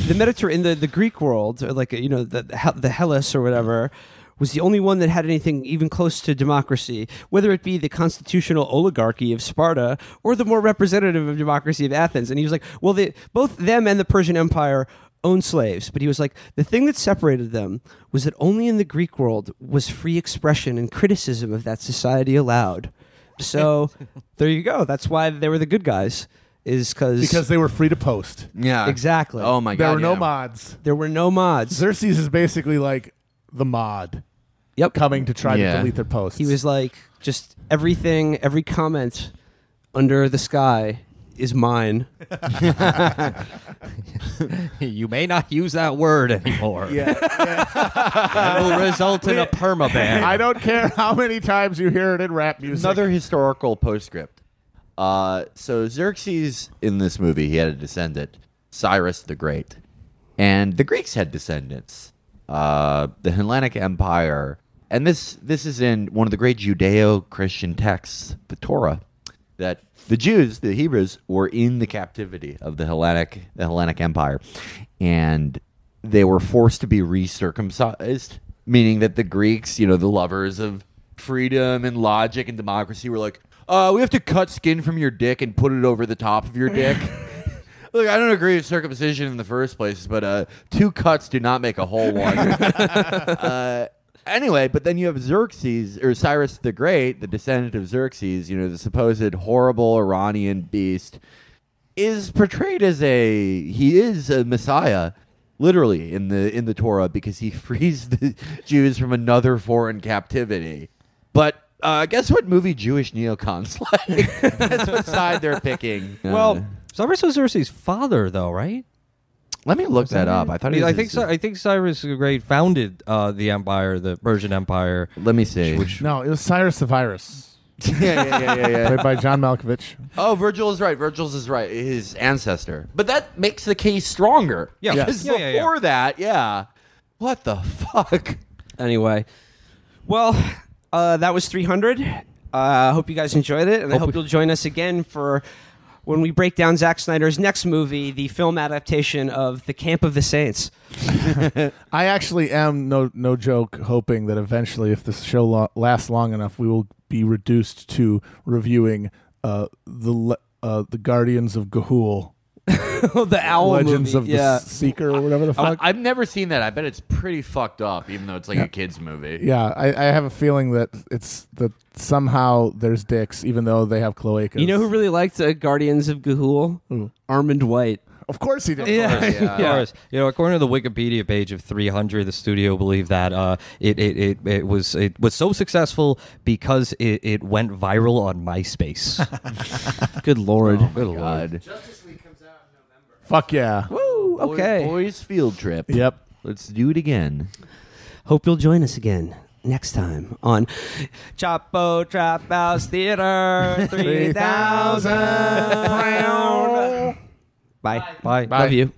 in the Greek world, or like the Hellas or whatever, was the only one that had anything even close to democracy, whether it be the constitutional oligarchy of Sparta or the more representative of democracy of Athens. And he was like, well, both them and the Persian Empire owned slaves. But he was like, the thing that separated them was that only in the Greek world was free expression and criticism of that society allowed. So there you go. That's why they were the good guys. Because they were free to post. Yeah, exactly. Oh my God, there were no mods. There were no mods. Xerxes is basically like the mod. Yep. Coming to try to delete their posts. He was like, just everything, every comment under the sky is mine. You may not use that word anymore. That will result in a permaban. I don't care how many times you hear it in rap music. Another historical postscript. So Xerxes in this movie, he had a descendant, Cyrus the Great, and the Greeks had descendants. The Hellenic Empire, and this is in one of the great Judeo-Christian texts, the Torah, that the Jews, the Hebrews, were in the captivity of the Hellenic Empire, and they were forced to be recircumcised, meaning that the Greeks, the lovers of freedom and logic and democracy, were like, we have to cut skin from your dick and put it over the top of your dick. Look, I don't agree with circumcision in the first place, but two cuts do not make a whole one. Anyway, but then you have Xerxes, or Cyrus the Great, the descendant of Xerxes, the supposed horrible Iranian beast, is portrayed as he is a messiah, literally, in the Torah, because he frees the Jews from another foreign captivity. But guess what movie Jewish neocons like? That's what side they're picking. Well, Cyrus was Xerxes' father, though, right? Let me look that up. I think Cyrus the Great founded the empire, the Persian Empire. Let me see. No, it was Cyrus the Virus. Yeah. Played by John Malkovich. Oh, Virgil is right. Virgil's is right. His ancestor. But that makes the case stronger. Yeah. Because before that, what the fuck? Anyway, well, that was 300. I hope you guys enjoyed it, and I hope you'll join us again for when we break down Zack Snyder's next movie, the film adaptation of The Camp of the Saints. I actually am, no joke, hoping that eventually, if this show lasts long enough, we will be reduced to reviewing the Guardians of Ga'Hoole The owl Legends movie. of the Seeker or whatever the fuck. I've never seen that. I bet it's pretty fucked up, even though it's like a kids movie. Yeah, I have a feeling that it's that somehow there's dicks, even though they have cloacas. You know who really liked Guardians of Gahul? Armand White. Of course he did. Yeah. Of course. You know, according to the Wikipedia page of 300, the studio believed that it was so successful because it went viral on MySpace. Good Lord. Oh, good Lord. Justice League comes out in November. Fuck yeah. Woo, okay. Boys field trip. Yep. Let's do it again. Hope you'll join us again next time on Chapo Trap House Theater 3000. Bye. Bye. Love you.